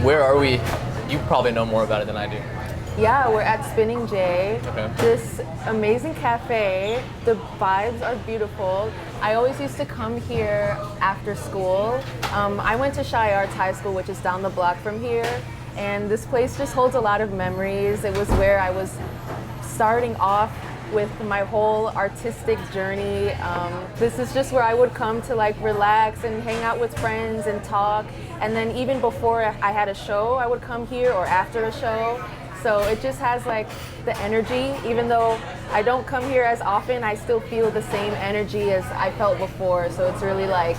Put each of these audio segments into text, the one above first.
Where are we? You probably know more about it than I do. Yeah, we're at Spinning J. Okay. This amazing cafe. The vibes are beautiful. I always used to come here after school. I went to Shy Arts High School, which is down the block from here. And this place just holds a lot of memories. It was where I was starting off with my whole artistic journey. This is just where I would come to like relax and hang out with friends and talk. And then even before I had a show, I would come here, or after a show. So it just has like the energy. Even though I don't come here as often, I still feel the same energy as I felt before. So it's really like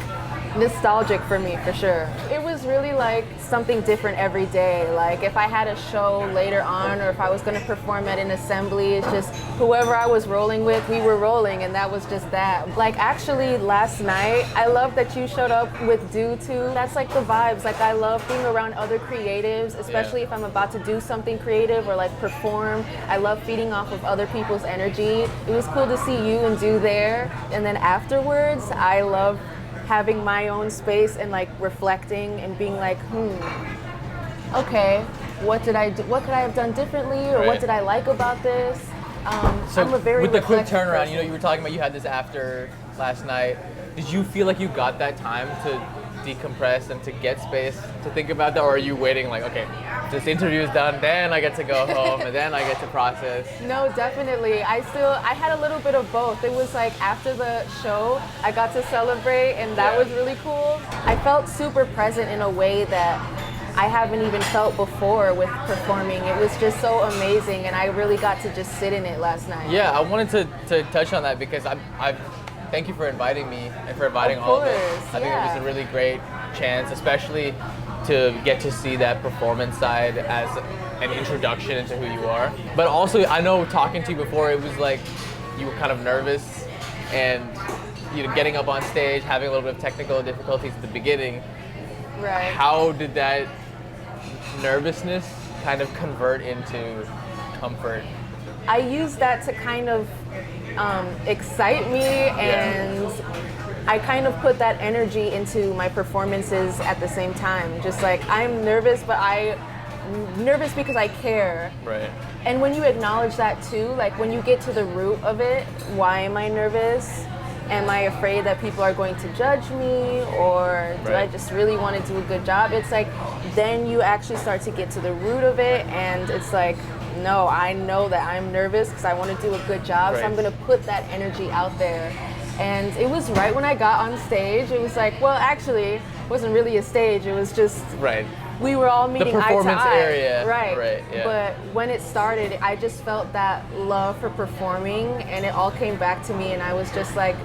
nostalgic for me, for sure. It was really like something different every day. Like if I had a show later on, or if I was going to perform at an assembly, it's just whoever I was rolling with, we were rolling, and that was just that. Like actually last night, I love that you showed up with Do Too. That's like the vibes. Like I love being around other creatives, especially if I'm about to do something creative or like perform. I love feeding off of other people's energy. It was cool to see you and Do there. And then afterwards, I love having my own space and like reflecting and being like, okay, what did I do? What could I have done differently, or what did I like about this? So I'm a very with the quick reflective turnaround, person. you know, you were talking about you had this after last night. Did you feel like you got that time to decompress and to get space to think about that, or are you waiting like, okay, this interview is done, then I get to go home and then I get to process? No, definitely. I had a little bit of both. It was like after the show, I got to celebrate, and that was really cool. I felt super present in a way that I haven't even felt before with performing. It was just so amazing, and I really got to just sit in it last night. Yeah, I wanted to touch on that because I thank you for inviting me and for inviting Of all of us. course, I think it was a really great chance, especially to get to see that performance side as an introduction into who you are. But also, I know talking to you before, it was like you were kind of nervous, and you know, getting up on stage, having a little bit of technical difficulties at the beginning. Right. How did that nervousness kind of convert into comfort? I use that to kind of excite me, and I kind of put that energy into my performances at the same time. Just like I'm nervous, but I'm nervous because I care. Right. And when you acknowledge that too, like when you get to the root of it, why am I nervous? Am I afraid that people are going to judge me, or do I just really want to do a good job? It's like, then you actually start to get to the root of it, and it's like, no, I know that I'm nervous because I want to do a good job, so I'm going to put that energy out there. And it was right when I got on stage, it was like, well, actually, it wasn't really a stage, it was just, we were all meeting eye to eye. The performance area. Right. Yeah. But when it started, I just felt that love for performing, and it all came back to me, and I was just like,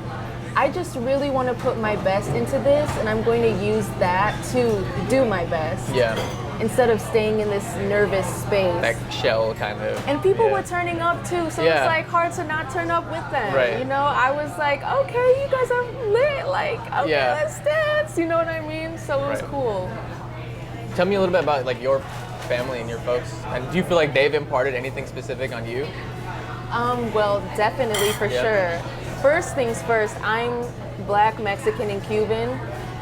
I just really want to put my best into this, and I'm going to use that to do my best. Yeah. Instead of staying in this nervous space. That shell kind of. And people were turning up too, so it's like hard to not turn up with them. Right. You know, I was like, okay, you guys are lit. Like, okay, let's dance. You know what I mean? So it was cool. Tell me a little bit about like your family and your folks. And do you feel like they've imparted anything specific on you? Well, definitely, for sure. First things first, I'm Black, Mexican, and Cuban,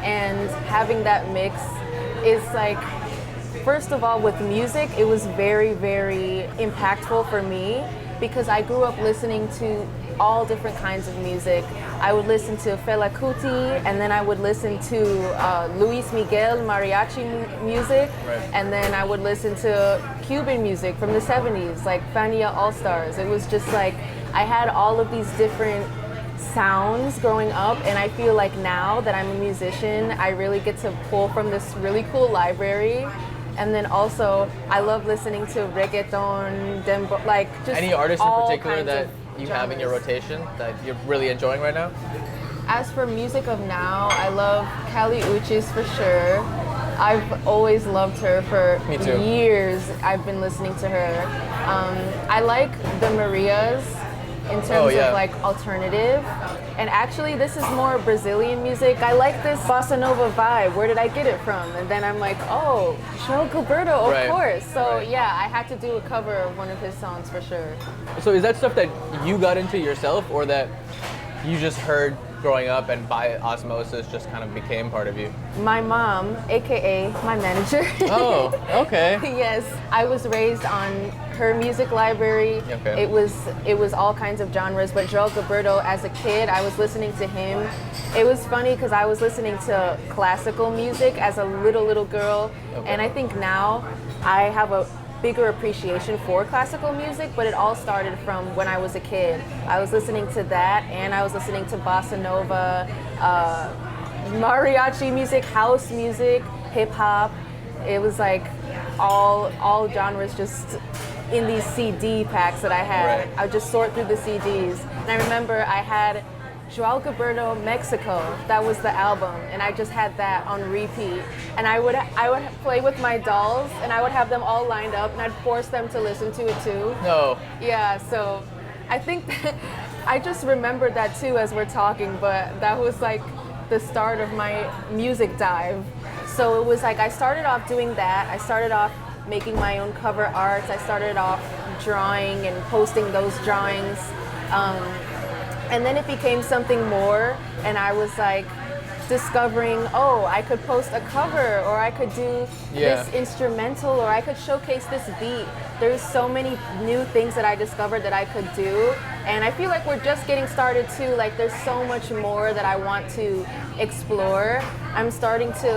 and having that mix is like, first of all, with music, it was very, very impactful for me because I grew up listening to all different kinds of music. I would listen to Fela Kuti, and then I would listen to Luis Miguel mariachi music, and then I would listen to Cuban music from the 70s, like Fania All-Stars. It was just like, I had all of these different sounds growing up, and I feel like now that I'm a musician, I really get to pull from this really cool library. And then also, I love listening to reggaeton, dembow, like just any artists in all particular kinds that of you genres. have in your rotation that you're really enjoying right now? As for music of now, I love Kali Uchis for sure. I've always loved her for years. I've been listening to her. I like the Marias in terms of like alternative. And actually, this is more Brazilian music. I like this bossa nova vibe. Where did I get it from? And then I'm like, oh, João Gilberto, of course. So yeah, I had to do a cover of one of his songs for sure. So is that stuff that you got into yourself, or that you just heard growing up and by osmosis just kind of became part of you? My mom, aka my manager. Oh, okay. Yes, I was raised on her music library. Okay. It was all kinds of genres, but Joel Gilberto, as a kid, I was listening to him. It was funny because I was listening to classical music as a little girl, Okay. and I think now I have a bigger appreciation for classical music, but it all started from when I was a kid. I was listening to that, and I was listening to bossa nova, mariachi music, house music, hip hop. It was like all genres just in these CD packs that I had. Right. I would just sort through the CDs. And I remember I had Joel Gilberto Mexico. That was the album, and I just had that on repeat. And I would play with my dolls, and I would have them all lined up, and I'd force them to listen to it too. No. Yeah, so I think that I just remembered that too as we're talking, but that was like the start of my music dive. So it was like I started off doing that. I started off making my own cover arts. I started off drawing and posting those drawings. And then it became something more, and I was like discovering, oh, I could post a cover, or I could do this instrumental, or I could showcase this beat. There's so many new things that I discovered that I could do, and I feel like we're just getting started too. Like there's so much more that I want to explore. I'm starting to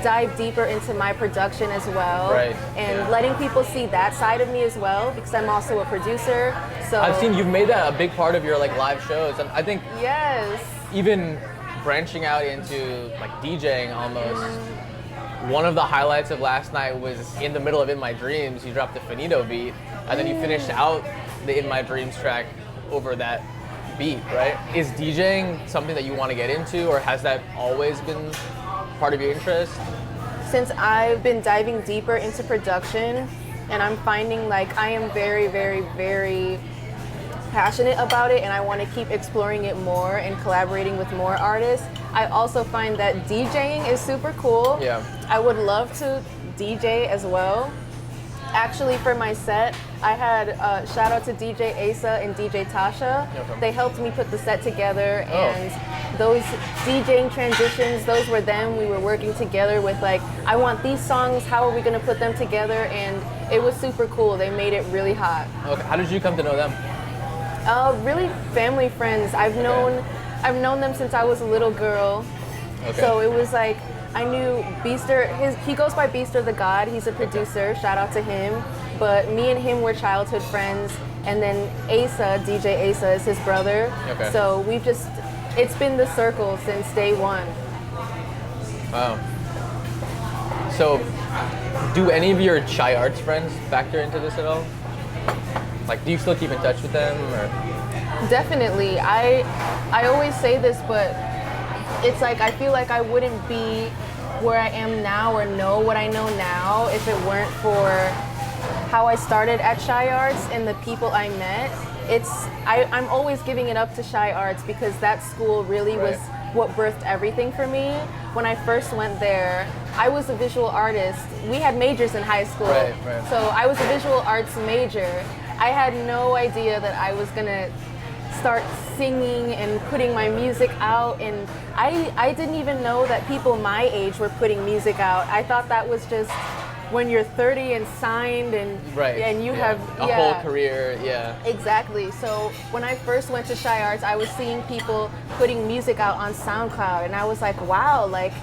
dive deeper into my production as well, Right. and letting people see that side of me as well, because I'm also a producer. So I've seen you've made that a big part of your like live shows, and I think yes. even branching out into like DJing almost. One of the highlights of last night was in the middle of In My Dreams, you dropped the Finito beat, and then you finished out the In My Dreams track over that beat, right? Is DJing something that you want to get into, or has that always been part of your interest? Since I've been diving deeper into production, and I'm finding like I am very, very, very passionate about it, and I want to keep exploring it more and collaborating with more artists. I also find that DJing is super cool. Yeah. I would love to DJ as well. Actually, for my set, I had shout out to DJ Asa and DJ Tasha. Okay. They helped me put the set together, Oh. and those DJing transitions, those were them. We were working together with like, I want these songs, how are we gonna put them together? And it was super cool. They made it really hot. Okay. How did you come to know them? Really family friends. I've known them since I was a little girl. Okay. So it was like I knew Beaster. He goes by Beaster the God. He's a producer. Shout out to him. But me and him were childhood friends. And then Asa, DJ Asa, is his brother. Okay. So it's been the circle since day one. Wow. So, do any of your Shy Arts friends factor into this at all? Like, do you still keep in touch with them, or? Definitely. I always say this, but it's like I feel like I wouldn't be where I am now or know what I know now if it weren't for how I started at Shy Arts and the people I met. I'm always giving it up to Shy Arts because that school really was what birthed everything for me. When I first went there, I was a visual artist. We had majors in high school. Right. So I was a visual arts major. I had no idea that I was gonna start singing and putting my music out, and I didn't even know that people my age were putting music out. I thought that was just when you're 30 and signed and you have a whole career, Exactly. So when I first went to Shy Arts, I was seeing people putting music out on SoundCloud, and I was like, wow, like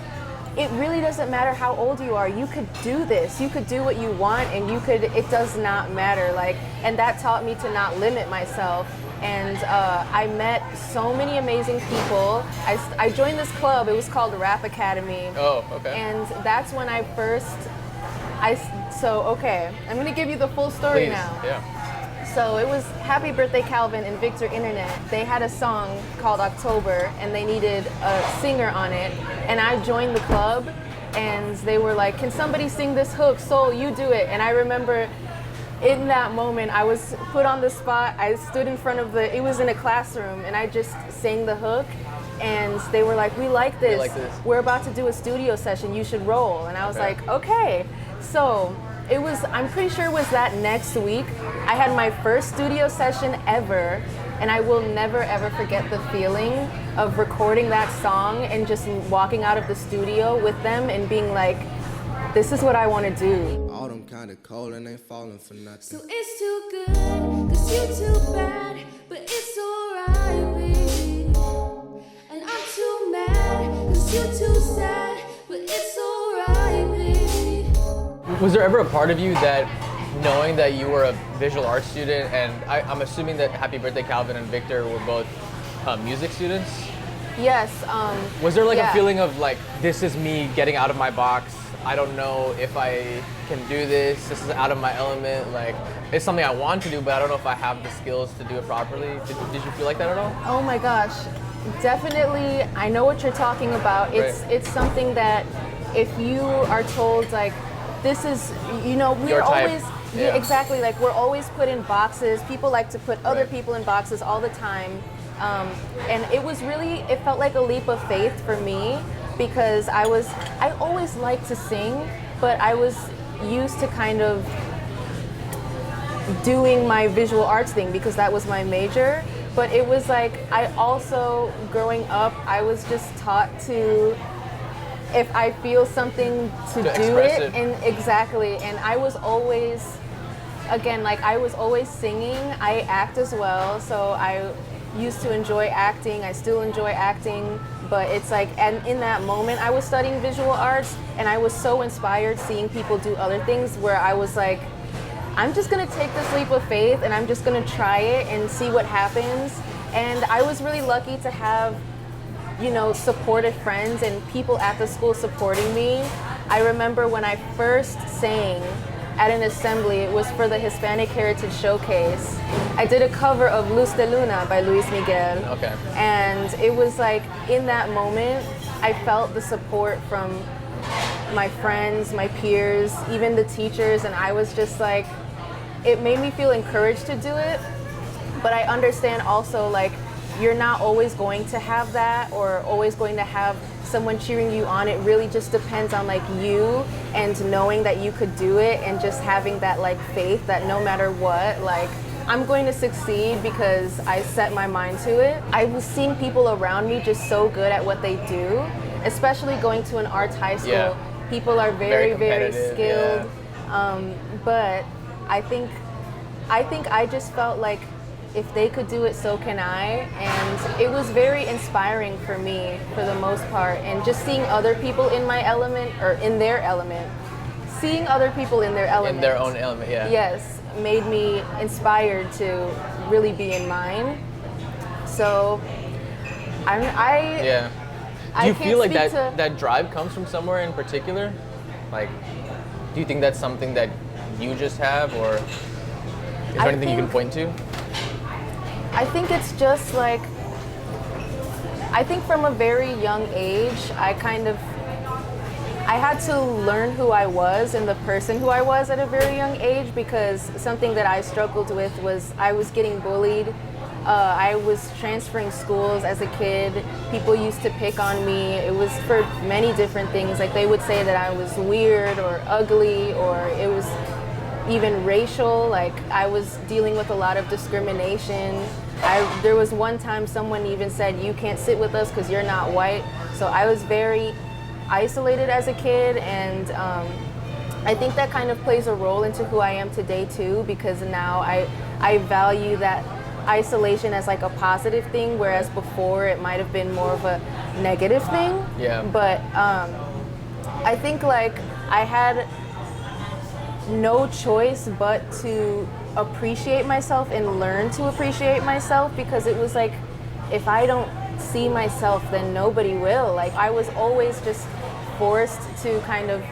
it really doesn't matter how old you are. You could do this. You could do what you want, and it does not matter. Like, and that taught me to not limit myself. And I met so many amazing people. I joined this club. It was called Rap Academy. Oh, okay. And that's when I'm gonna give you the full story Please. now. Yeah. So it was Happy Birthday Calvin and Victor Internet. They had a song called October, and they needed a singer on it. And I joined the club, and they were like, can somebody sing this hook? Soul, you do it. And I remember in that moment, I was put on the spot. I stood in front of it was in a classroom, and I just sang the hook. And they were like, we like this. We're about to do a studio session. You should roll. And I was like, okay. So I'm pretty sure it was that next week. I had my first studio session ever, and I will never ever forget the feeling of recording that song and just walking out of the studio with them and being like, this is what I want to do. Autumn kinda cold and ain't falling for nothing. So it's too good, cause you too bad, but it's alright, baby. And I'm too mad, cause you too sad, but it's alright, baby. Was there ever a part of you that, knowing that you were a visual arts student, and I'm assuming that Happy Birthday Calvin and Victor were both music students? Yes. Was there like yeah. a feeling of like, this is me getting out of my box? I don't know if I can do this. This is out of my element. Like, it's something I want to do, but I don't know if I have the skills to do it properly. Did you feel like that at all? Oh my gosh, definitely. I know what you're talking about. It's something that if you are told like, this is, you know, we're Your type. always, Yeah. exactly, like we're always put in boxes. People like to put other people in boxes all the time. And it was really, it felt like a leap of faith for me because I always liked to sing, but I was used to kind of doing my visual arts thing because that was my major. But it was like, I also, growing up, I was just taught to, if I feel something to do it. And exactly. And I was always, again, like I was always singing. I act as well. So I used to enjoy acting. I still enjoy acting. But it's like, and in that moment, I was studying visual arts and I was so inspired seeing people do other things where I was like, I'm just gonna take this leap of faith and I'm just gonna try it and see what happens. And I was really lucky to have, you know, supportive friends and people at the school supporting me. I remember when I first sang at an assembly, it was for the Hispanic Heritage Showcase. I did a cover of Luz de Luna by Luis Miguel. Okay. And it was like, in that moment, I felt the support from my friends, my peers, even the teachers, and I was just like, it made me feel encouraged to do it. But I understand also, like, you're not always going to have that or always going to have someone cheering you on. It really just depends on like you and knowing that you could do it and just having that like faith that no matter what, like I'm going to succeed because I set my mind to it. I was seeing people around me just so good at what they do, especially going to an arts high school. Yeah. People are very, very competitive, skilled. yeah. But I think I just felt like if they could do it, so can I. And it was very inspiring for me for the most part. And just seeing other people in my element or in their element, seeing other people in their element. In their own element, yeah. Yes, made me inspired to really be in mine. So Yeah. I Do you can't feel like speak that drive comes from somewhere in particular? Like, do you think that's something that you just have, or is there anything you can point to? I think it's just like, I think from a very young age, I had to learn who I was and the person who I was at a very young age, because something that I struggled with was I was getting bullied. I was transferring schools as a kid. People used to pick on me. It was for many different things. Like they would say that I was weird or ugly, or it was even racial. Like I was dealing with a lot of discrimination. There was one time someone even said, "You can't sit with us because you're not white." So I was very isolated as a kid, and I think that kind of plays a role into who I am today too, because now I value that isolation as like a positive thing, whereas before it might have been more of a negative thing. Yeah. But I think like I had no choice but to appreciate myself and learn to appreciate myself, because it was like, if I don't see myself, then nobody will. Like I was always just forced to kind of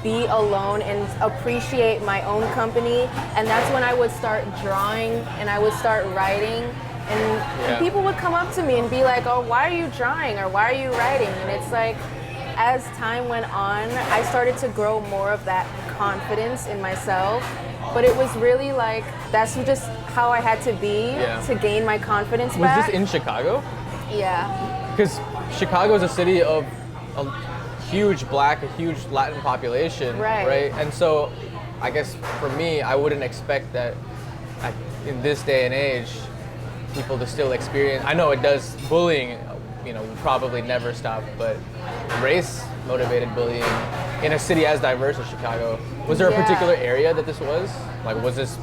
be alone and appreciate my own company. And that's when I would start drawing and I would start writing, and people would come up to me and be like, "Oh, why are you drawing?" or "Why are you writing?" And it's like, as time went on, I started to grow more of that confidence in myself. But it was really like, that's just how I had to be to gain my confidence back. Was this in Chicago? Yeah. Because Chicago is a city of a huge Black, a huge Latin population, right? And so, I guess for me, I wouldn't expect that in this day and age, people to still experience? I know it does. Bullying, you know, will probably never stop, but race-motivated bullying in a city as diverse as Chicago. Was there a Yeah. particular area that this was? Like, was this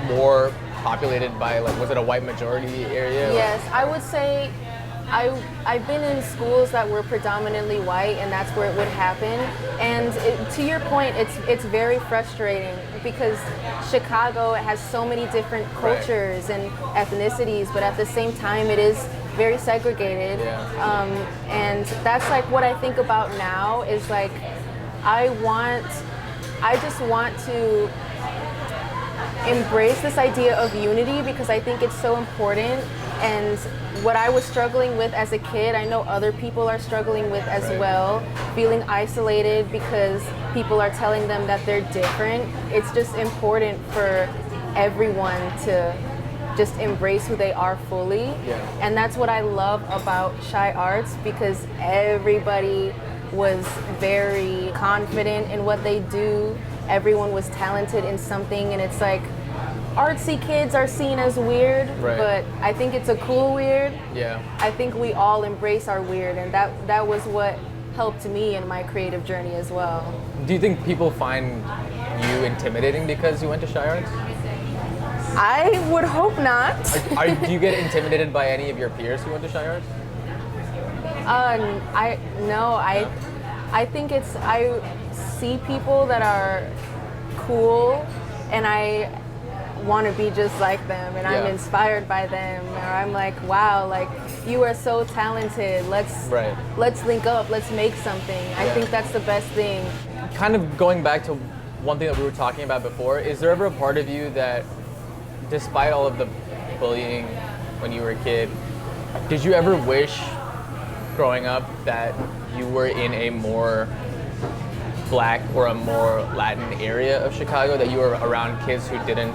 more populated by, like, was it a white majority area? Yes, I would say I've been in schools that were predominantly white, and that's where it would happen. And to your point, it's very frustrating because Chicago has so many different cultures and ethnicities, but at the same time, it is very segregated. Yeah. And that's like what I think about now is like I just want to embrace this idea of unity because I think it's so important. And what I was struggling with as a kid, I know other people are struggling with as Right. well, feeling isolated because people are telling them that they're different. It's just important for everyone to just embrace who they are fully. Yeah. And that's what I love about Shy Arts because everybody was very confident in what they do. Everyone was talented in something, and it's like artsy kids are seen as weird, Right. but I think it's a cool weird. Yeah. I think we all embrace our weird, and that was what helped me in my creative journey as well. Do you think people find you intimidating because you went to Shy Arts? I would hope not. Do you get intimidated by any of your peers who went to Shy Arts? I think I see people that are cool, and I want to be just like them, and I'm Yeah. inspired by them, or I'm like, wow, like you are so talented. Right. Let's link up. Let's make something. I Yeah. think that's the best thing. Kind of going back to one thing that we were talking about before, is there ever a part of you that, despite all of the bullying when you were a kid, did you ever wish growing up that you were in a more black or a more Latin area of Chicago, that you were around kids who didn't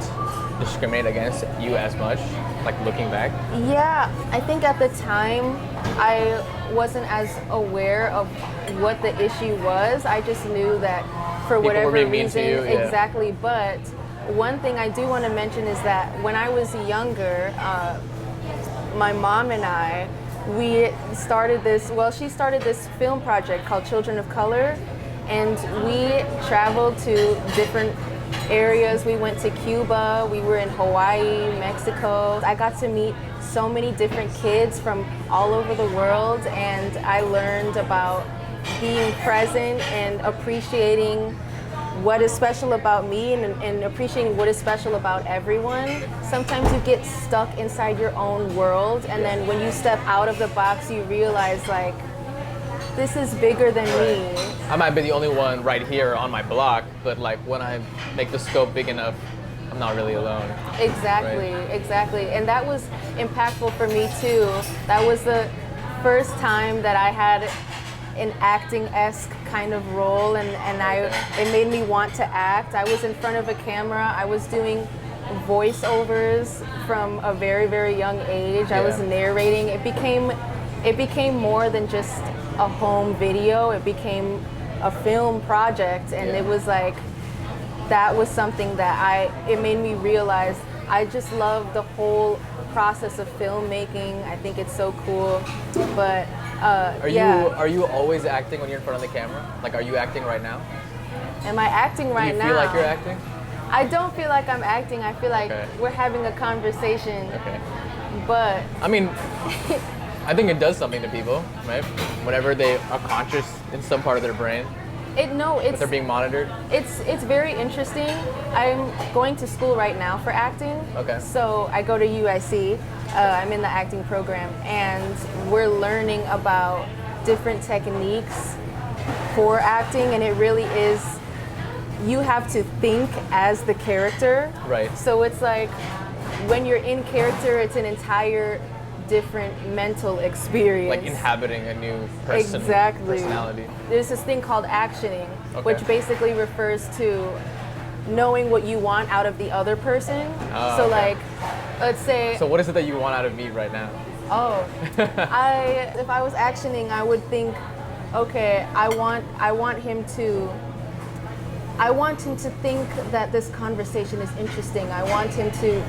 discriminate against you as much, like looking back? Yeah, I think at the time I wasn't as aware of what the issue was. I just knew that for People were whatever being mean to reason, you, yeah. exactly. But one thing I do want to mention is that when I was younger, my mom and I, we started this. Well, she started this film project called Children of Color, and we traveled to different areas. We went to Cuba, we were in Hawaii, Mexico. I got to meet so many different kids from all over the world, and I learned about being present and appreciating what is special about me and appreciating what is special about everyone. Sometimes you get stuck inside your own world, and then when you step out of the box, you realize like, this is bigger than me. I might be the only one right here on my block, but like when I make the scope big enough, I'm not really alone. Exactly, Right. exactly. And that was impactful for me too. That was the first time that I had an acting-esque kind of role, and it made me want to act. I was in front of a camera, I was doing voiceovers from a very, very young age. I was Yeah. narrating. It became more than just a home video. It became a film project, and Yeah. it was like, that was something that it made me realize I just love the whole process of filmmaking. I think it's so cool. But Are you always acting when you're in front of the camera? Like, are you acting right now? am I acting right Do now? you feel like you're acting? I don't feel like I'm acting. I feel like Okay. we're having a conversation. Okay. But I mean, I think it does something to people, right? Whenever they are conscious in some part of their brain, but they're being monitored. It's very interesting. I'm going to school right now for acting. Okay. So I go to UIC. I'm in the acting program, and we're learning about different techniques for acting, and it really is, you have to think as the character. Right. So it's like when you're in character, it's an entire different mental experience. Like inhabiting a new personality. There's this thing called actioning, Okay. which basically refers to knowing what you want out of the other person. Oh, So okay. like, let's say, So what is it that you want out of me right now? if I was actioning, I would think, okay, I want him to think that this conversation is interesting. I want him to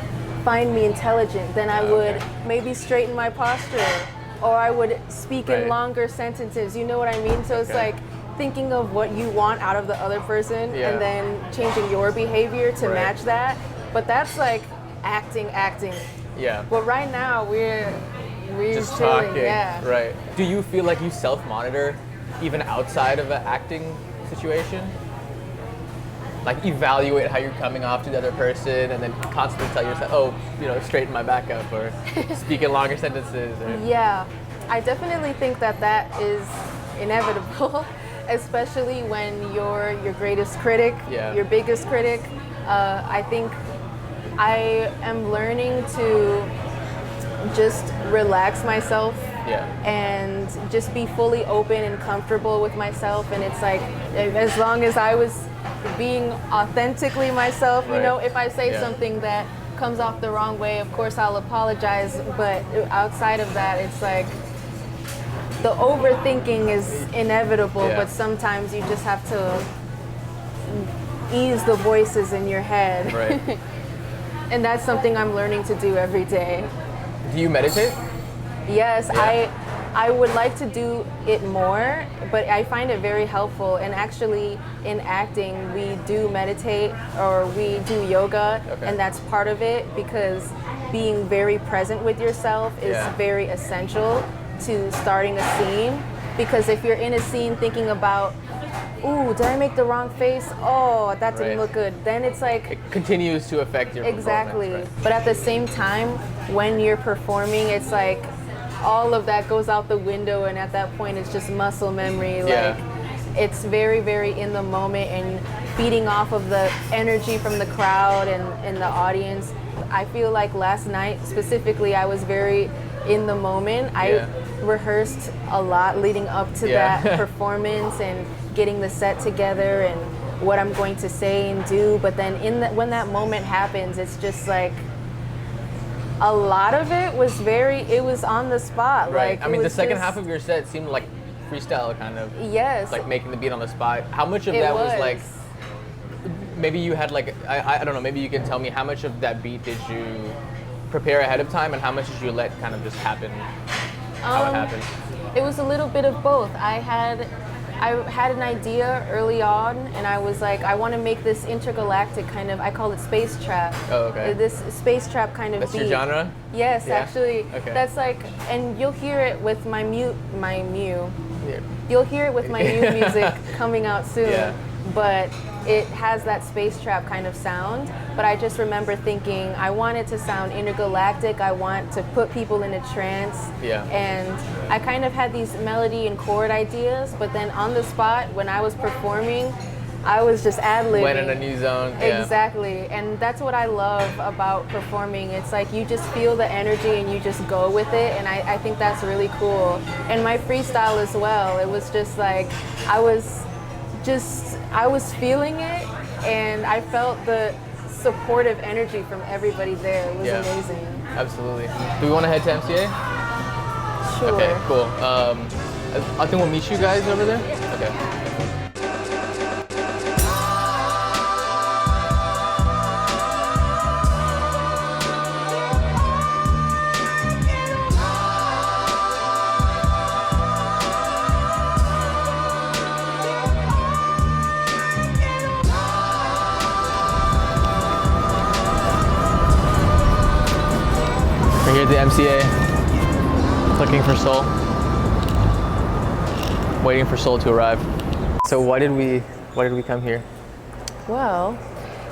find me intelligent, then I would maybe straighten my posture, or I would speak in Right. longer sentences. You know what I mean? So it's Okay. like thinking of what you want out of the other person Yeah. and then changing your behavior to Right. match that. But that's like acting. Yeah. But right now we're Just chilling, talking. yeah. Right. Do you feel like you self-monitor even outside of an acting situation? Like evaluate how you're coming off to the other person and then constantly tell yourself, oh, straighten my back up or speak in longer sentences. Or, Yeah, I definitely think that that is inevitable, especially when you're your greatest critic, Yeah. your biggest critic. I think I am learning to just relax myself Yeah. and just be fully open and comfortable with myself. And it's like, as long as I was being authentically myself, Right. if I say Yeah. something that comes off the wrong way, of course I'll apologize. But outside of that, it's like the overthinking is inevitable, Yeah. but sometimes you just have to ease the voices in your head. Right. And that's something I'm learning to do every day. Do you meditate? Yes, Yeah. I would like to do it more, but I find it very helpful. And actually, in acting, we do meditate or we do yoga, Okay. and that's part of it because being very present with yourself is Yeah. very essential to starting a scene. Because if you're in a scene thinking about, ooh, did I make the wrong face? Oh, that didn't Right. look good. Then it's like, It continues to affect your exactly. performance, right? But at the same time, when you're performing, it's like all of that goes out the window, and at that point, it's just muscle memory. Yeah. Like it's very, very in the moment and feeding off of the energy from the crowd and the audience. I feel like last night specifically, I was very in the moment. Yeah. I rehearsed a lot leading up to Yeah. that performance and getting the set together and what I'm going to say and do. But then when that moment happens, it's just like a lot of it was on the spot. Right. Like I mean, the was second just- half of your set seemed like freestyle, kind of. Yes. Like making the beat on the spot. How much of It that was like? Maybe you had like I don't know. Maybe you can tell me how much of that beat did you prepare ahead of time, and how much did you let kind of just happen? How it happened. It was a little bit of both. I had an idea early on, and I was like, I want to make this intergalactic kind of. I call it space trap. Oh, okay. This space trap kind of That's beat. your genre? Yes, Yeah? actually. Okay. That's like, and you'll hear it with my Mew. Yeah. You'll hear it with my new music coming out soon. Yeah. But it has that space trap kind of sound. But I just remember thinking I want it to sound intergalactic. I want to put people in a trance. Yeah. And I kind of had these melody and chord ideas, but then on the spot when I was performing, I was just ad-libbing. Went in a new zone. Yeah. Exactly. And that's what I love about performing. It's like you just feel the energy and you just go with it. And I think that's really cool. And my freestyle as well. It was just like I was feeling it, and I felt the supportive energy from everybody there. It was Yeah. amazing. Absolutely. Do we want to head to MCA? Sure. Okay, cool. I think we'll meet you guys over there. Okay. We're here at the MCA, looking for Soul, waiting for Soul to arrive. So why did we come here? Well,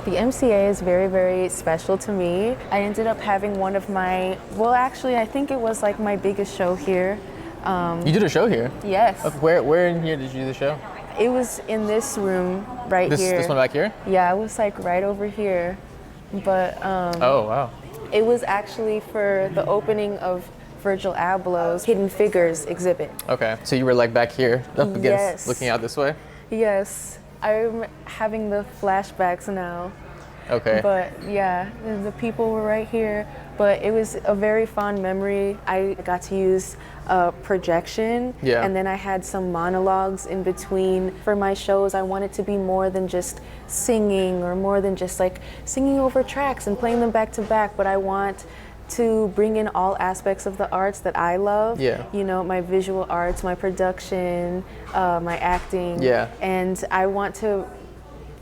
the MCA is very, very special to me. I ended up having one of my, well, actually, I think it was like my biggest show here. You did a show here. Yes. Where in here did you do the show? It was in this room right here. This one back here? Yeah, it was like right over here. But Oh wow. it was actually for the opening of Virgil Abloh's Hidden Figures exhibit. Okay. So you were like back here, up against, Yes. looking out this way. Yes, I'm having the flashbacks now. Okay. But yeah, the people were right here. but it was a very fond memory. I got to use projection, Yeah. and then I had some monologues in between. For my shows, I wanted to be more than just singing or more than just like singing over tracks and playing them back to back, but I want to bring in all aspects of the arts that I love. Yeah. You know, my visual arts, my production, my acting. Yeah. And I want to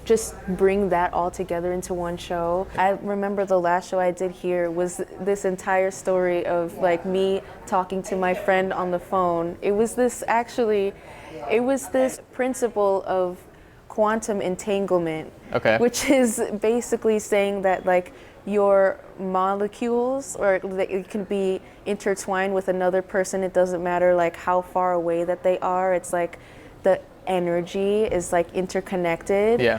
just bring that all together into one show. I remember the last show I did here was this entire story of like me talking to my friend on the phone. It was this principle of quantum entanglement, Okay. which is basically saying that like your molecules, or it can be intertwined with another person. It doesn't matter like how far away that they are. It's like the energy is like interconnected. Yeah.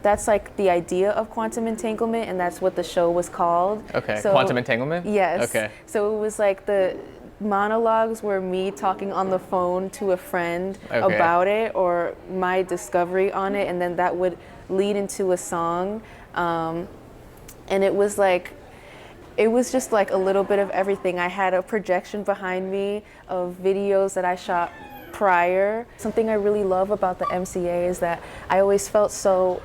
That's like the idea of quantum entanglement, and that's what the show was called. Okay. So, Quantum entanglement? yes. Okay. So it was like the monologues were me talking on the phone to a friend Okay. about it, or my discovery on it, and then that would lead into a song. And it was just like a little bit of everything. I had a projection behind me of videos that I shot prior. Something I really love about the MCA is that I always felt so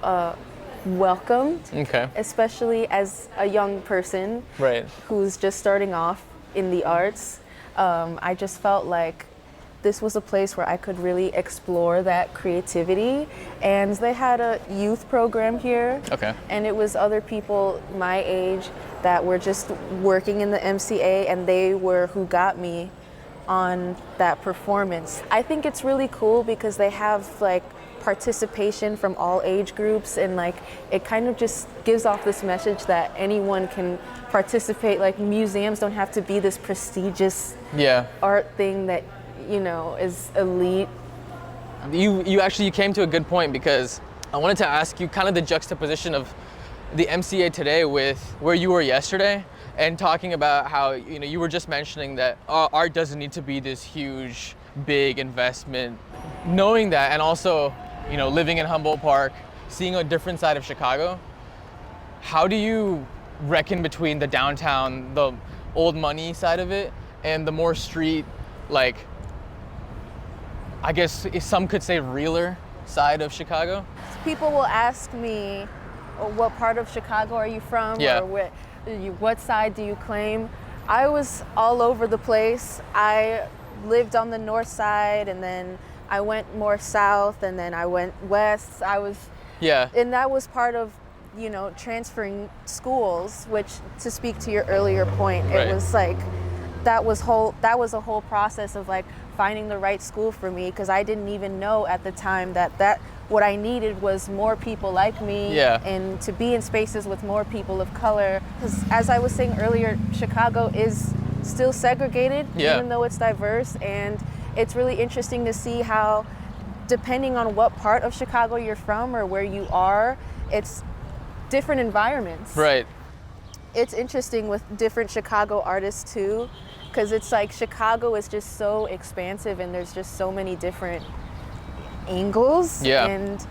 welcomed, Okay. especially as a young person Right. who's just starting off in the arts. I just felt like this was a place where I could really explore that creativity. And they had a youth program here. Okay. And it was other people my age that were just working in the MCA, and they were who got me on that performance. I think it's really cool because they have like participation from all age groups, and like it kind of just gives off this message that anyone can participate. Like museums don't have to be this prestigious Yeah. art thing that, you know, is elite. You came to a good point, because I wanted to ask you kind of the juxtaposition of the MCA today with where you were yesterday, and talking about how, you know, you were just mentioning that art doesn't need to be this huge, big investment. Knowing that, and also, you know, living in Humboldt Park, seeing a different side of Chicago, how do you reckon between the downtown, the old money side of it, and the more street, like, I guess some could say realer side of Chicago? People will ask me, oh, what part of Chicago are you from? Yeah. Or what side do you claim? I was all over the place. I lived on the north side, and then I went more south, and then I went west. Yeah. And that was part of, you know, transferring schools, which, to speak to your earlier point, Right. it was like, that was a whole process of like finding the right school for me, because I didn't even know at the time that what I needed was more people like me, Yeah. and to be in spaces with more people of color. Because as I was saying earlier, Chicago is still segregated, Yeah. even though it's diverse, and it's really interesting to see how, depending on what part of Chicago you're from or where you are, it's different environments. Right. It's interesting with different Chicago artists too, because it's like Chicago is just so expansive, and there's just so many different angles Yeah. and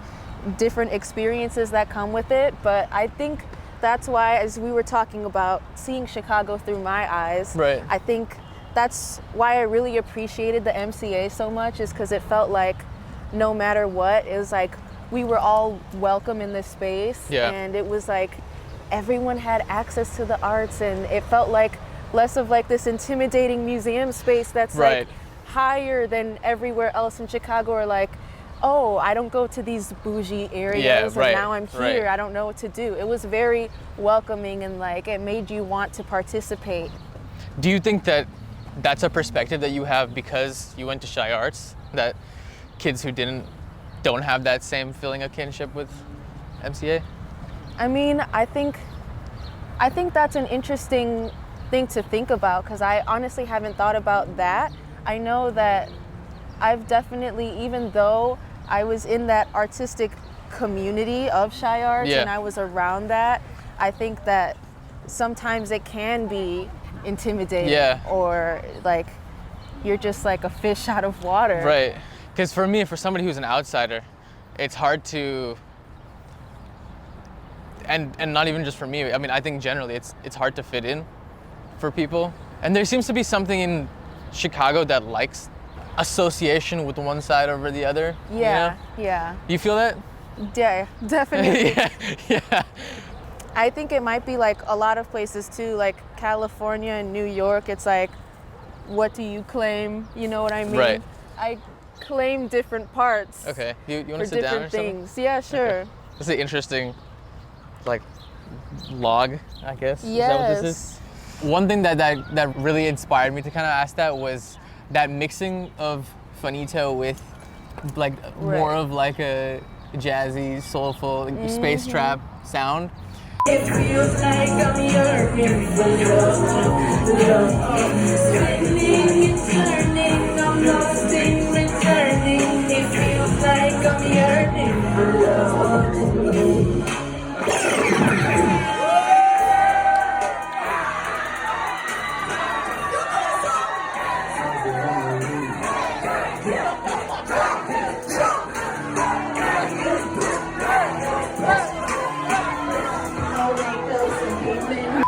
different experiences that come with it. But I think that's why, as we were talking about seeing Chicago through my eyes, Right. I think that's why I really appreciated the MCA so much, is because it felt like no matter what, it was like we were all welcome in this space. Yeah. And it was like everyone had access to the arts, and it felt like less of like this intimidating museum space that's Right. like higher than everywhere else in Chicago, or like, oh, I don't go to these bougie areas, Yeah, and right, now I'm here, right. I don't know what to do. It was very welcoming, and like it made you want to participate. Do you think that that's a perspective that you have because you went to Shy Arts, that kids who don't have that same feeling of kinship with MCA? I mean, I think that's an interesting thing to think about, because I honestly haven't thought about that. I know that I've definitely, even though I was in that artistic community of Shy Arts, Yeah. and I was around that, I think that sometimes it can be intimidating, Yeah. or like you're just like a fish out of water. Right. Because for me, for somebody who's an outsider, it's hard to and not even just for me. I mean, I think generally it's hard to fit in for people. And there seems to be something in Chicago that likes association with one side over the other. Yeah, You know? yeah. You feel that? Yeah, definitely. Yeah. I think it might be like a lot of places too, like California and New York. It's like, what do you claim? You know what I mean? Right. I claim different parts. Okay. You want For to sit down or different something? things. Yeah, sure. Okay. This is an interesting, like, log, I guess. Is that what this is? One thing that really inspired me to kind of ask that was that mixing of finito with, like, more Right. of like a jazzy, soulful, space trap sound. It feels like I'm yearning for love. Spinning and turning, I'm lost in returning. It feels like I'm yearning for love.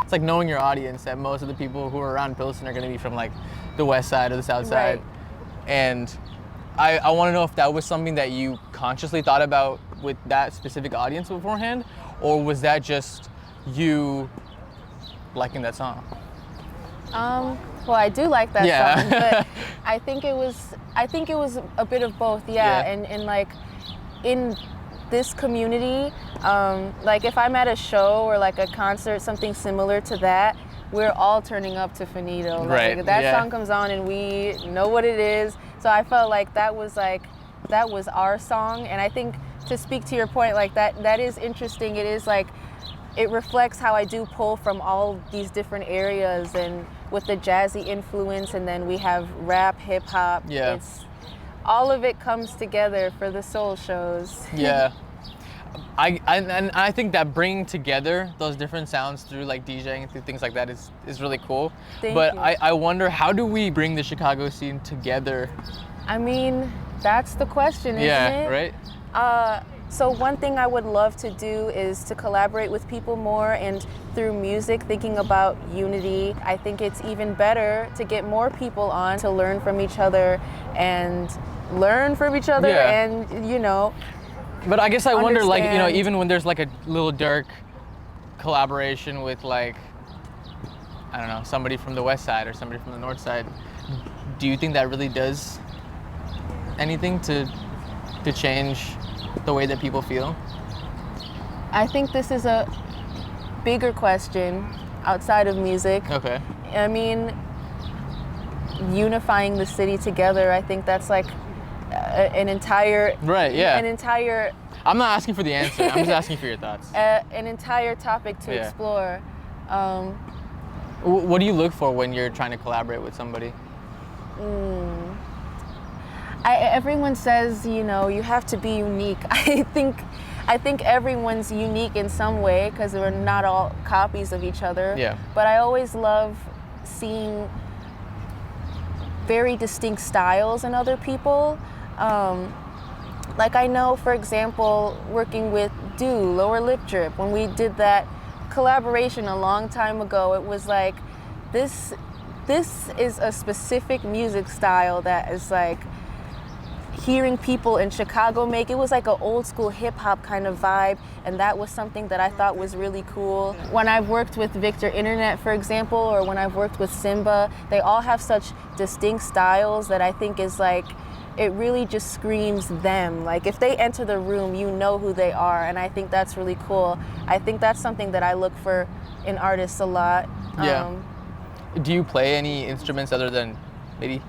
It's like knowing your audience, that most of the people who are around Pilsen are going to be from like the west side or the south side. Right. And I want to know if that was something that you consciously thought about with that specific audience beforehand, or was that just you liking that song? Well, I do like that Yeah. song, but I think it was a bit of both, yeah. And like in this community, like if I'm at a show or like a concert, something similar to that, we're all turning up to Finito. Like, Right, that yeah. song comes on and we know what it is. So I felt like that was our song. And I think, to speak to your point, like that is interesting. It is like, it reflects how I do pull from all these different areas, and with the jazzy influence, and then we have rap, hip hop. Yeah. It's all of it comes together for the soul shows. Yeah. I think that bringing together those different sounds through like DJing and through things like that is really cool. Thank but you. I wonder, how do we bring the Chicago scene together? I mean, that's the question, isn't Yeah, it? right? So one thing I would love to do is to collaborate with people more, and through music, thinking about unity. I think it's even better to get more people on to learn from each other and Yeah. and, you know, But I guess I wonder, like, you know, understand. even when there's like a Lil Durk collaboration with like, I don't know, somebody from the west side or somebody from the north side, do you think that really does anything to change the way that people feel? I think this is a bigger question outside of music. Okay. I mean, unifying the city together, I think that's like an entire Right, yeah. an entire I'm not asking for the answer. I'm just asking for your thoughts. an entire topic to Yeah. explore. What do you look for when you're trying to collaborate with somebody? Everyone says, you know, you have to be unique. I think everyone's unique in some way, because we're not all copies of each other. Yeah. But I always love seeing very distinct styles in other people. Like I know, for example, working with Lower Lip Drip, when we did that collaboration a long time ago, it was like, this is a specific music style that is like, hearing people in Chicago make, it was like an old school hip hop kind of vibe, and that was something that I thought was really cool. When I've worked with Victor Internet, for example, or when I've worked with Simba, they all have such distinct styles that I think is like, it really just screams them. Like if they enter the room, you know who they are, and I think that's really cool. I think that's something that I look for in artists a lot. Yeah. Do you play any instruments other than maybe?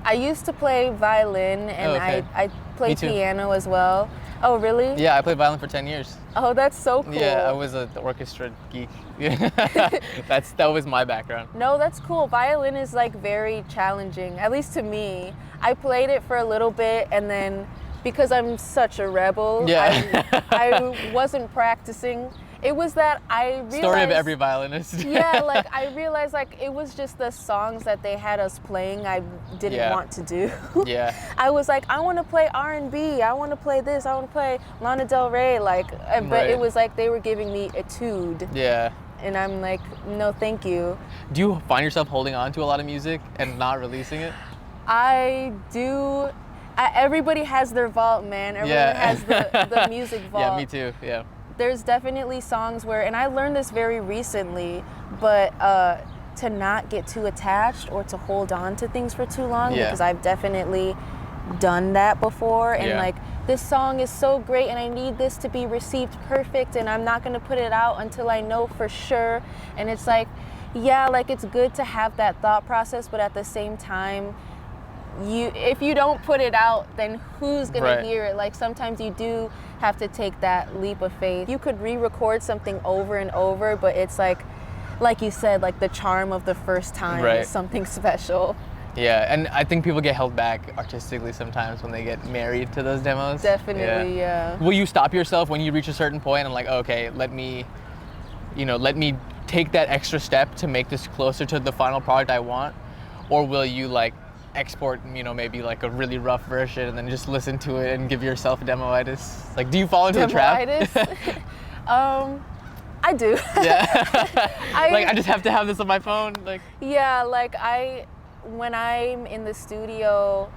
I used to play violin, and Oh, okay. I play Me too. piano as well. Oh, really? Yeah, I played violin for 10 years. Oh, that's so cool. Yeah, I was an orchestra geek. That was my background. No, that's cool. Violin is like very challenging, at least to me. I played it for a little bit, and then because I'm such a rebel, Yeah. I wasn't practicing. It was that I realized. Story of every violinist. Yeah, like I realized like it was just the songs that they had us playing I didn't want to do. Yeah. I was like, I want to play R&B, I want to play this, I want to play Lana Del Rey, like, but it was like they were giving me etude. Yeah. And I'm like, no, thank you. Do you find yourself holding on to a lot of music and not releasing it? I do. Everybody has their vault, man. Everyone has the music vault. Yeah, me too. Yeah. There's definitely songs where, and I learned this very recently, but to not get too attached or to hold on to things for too long, because I've definitely done that before. And like, this song is so great and I need this to be received perfect and I'm not gonna put it out until I know for sure. And it's like, yeah, like it's good to have that thought process, but at the same time, if you don't put it out, then who's gonna hear it? Like sometimes you do have to take that leap of faith. You could re-record something over and over, but it's like you said, like the charm of the first time is something special. Yeah, and I think people get held back artistically sometimes when they get married to those demos. Definitely, yeah. Will you stop yourself when you reach a certain point and like, okay, let me take that extra step to make this closer to the final product I want? Or will you like export, maybe like a really rough version and then just listen to it and give yourself demo-itis? Like, do you fall into the trap? I do. Yeah. I just have to have this on my phone. Like. Yeah, like when I'm in the studio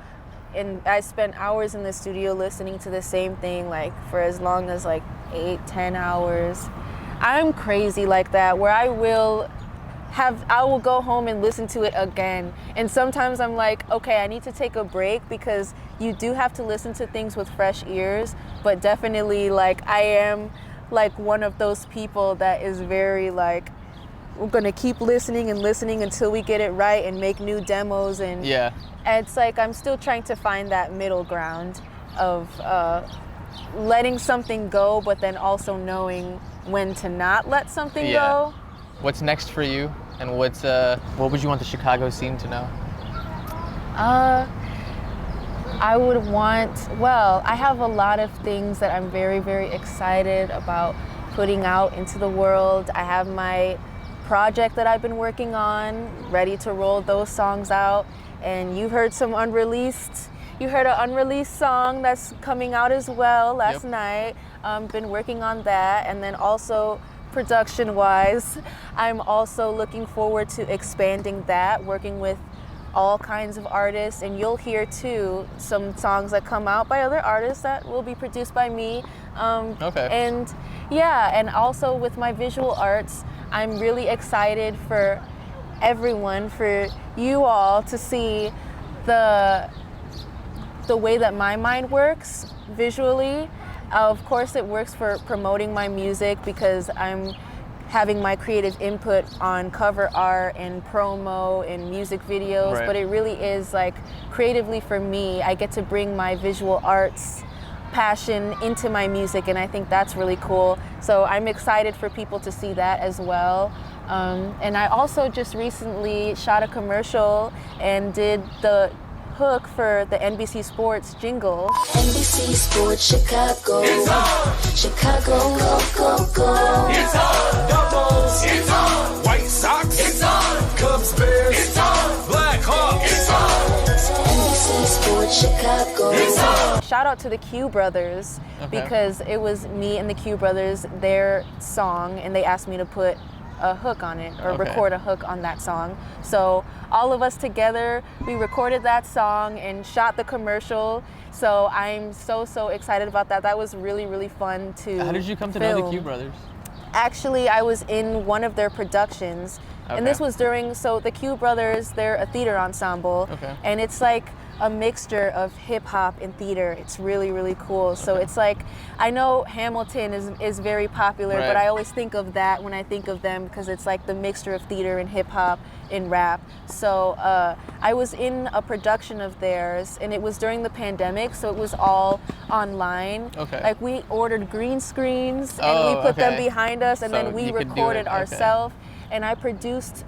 and I spend hours in the studio listening to the same thing like for as long as like 8-10 hours. I'm crazy like that where I will go home and listen to it again. And sometimes I'm like, okay, I need to take a break because you do have to listen to things with fresh ears, but definitely like I am like one of those people that is very like, we're gonna keep listening and listening until we get it right and make new demos. And it's like I'm still trying to find that middle ground of letting something go, but then also knowing when to not let something go. What's next for you, and what would you want the Chicago scene to know? I would I have a lot of things that I'm very, very excited about putting out into the world. I have my project that I've been working on, ready to roll those songs out. And you heard an unreleased song that's coming out as well last night. Been working on that. And then also production-wise, I'm also looking forward to expanding that, working with all kinds of artists. And you'll hear too some songs that come out by other artists that will be produced by me. And also with my visual arts, I'm really excited for everyone, for you all to see the way that my mind works visually. Of course, it works for promoting my music because I'm having my creative input on cover art and promo and music videos, but it really is like creatively for me. I get to bring my visual arts passion into my music, and I think that's really cool. So I'm excited for people to see that as well. And I also just recently shot a commercial and did the hook for the NBC Sports jingle. NBC Sports Chicago. It's on. Chicago, go, go, go. It's on. Doubles. It's on. White Sox. It's on. Cubs, Bears. It's on. Black Hawks. It's on. NBC Sports Chicago. It's on. Shout out to the Q Brothers because it was me and the Q Brothers, their song, and they asked me to put a hook on it or record a hook on that song. So all of us together, we recorded that song and shot the commercial. So I'm so excited about that. That was really, really fun to How did you come to film. know the Q Brothers? Actually, I was in one of their productions. And this was so the Q Brothers, they're a theater ensemble. And it's like a mixture of hip hop and theater. It's really, really cool. So it's like, I know Hamilton is very popular, but I always think of that when I think of them because it's like the mixture of theater and hip hop and rap. So I was in a production of theirs, and it was during the pandemic, so it was all online. Like we ordered green screens and we put them behind us, and then we recorded ourselves. And I produced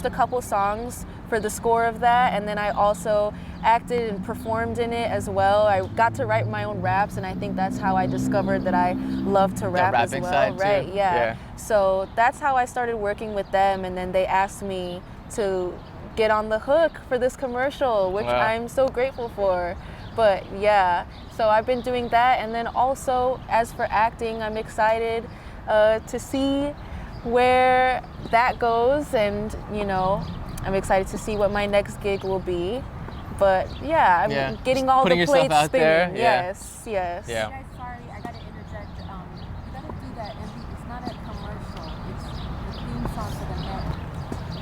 a couple songs for the score of that, and then I also acted and performed in it as well. I got to write my own raps, and I think that's how I discovered that I love to rap as rapping well. side too. Right? Yeah. Yeah. So that's how I started working with them, and then they asked me to get on the hook for this commercial, which Wow. I'm so grateful for. But yeah, so I've been doing that, and then also as for acting, I'm excited to see where that goes, and you know, I'm excited to see what my next gig will be. But yeah, I'm Yeah, getting just all putting the yourself plates out spinning. there, yeah. Yes, yes. Yeah. Guys, sorry, I gotta interject. You gotta do that. It's not a commercial. It's the theme song for the network.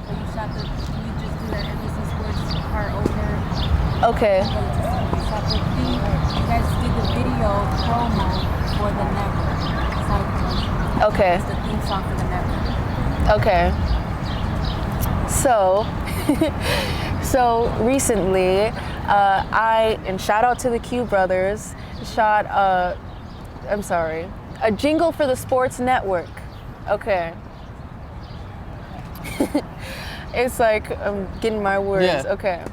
So you shot the. Can you just do that NBC Sports part over? Okay. You shot the theme. You guys did the video promo for the network. It's not a commercial. Okay. It's the theme song for the network. Okay. So, so recently, and shout out to the Q brothers, shot, a jingle for the sports network. Okay. It's like I'm getting my words. Yeah. Okay.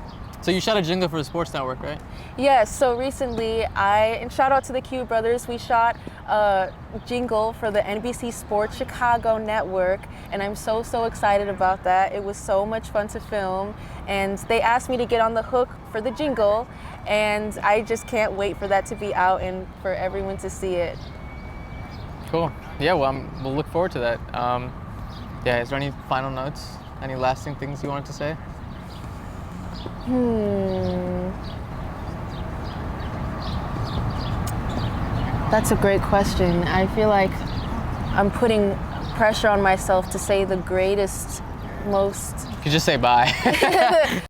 So you shot a jingle for the Sports Network, right? Yes, so recently and shout out to the Q brothers, we shot a jingle for the NBC Sports Chicago Network, and I'm so excited about that. It was so much fun to film, and they asked me to get on the hook for the jingle, and I just can't wait for that to be out and for everyone to see it. Cool. Yeah, well, we'll look forward to that. Yeah, is there any final notes? Any lasting things you wanted to say? That's a great question. I feel like I'm putting pressure on myself to say the greatest, most You could just say bye.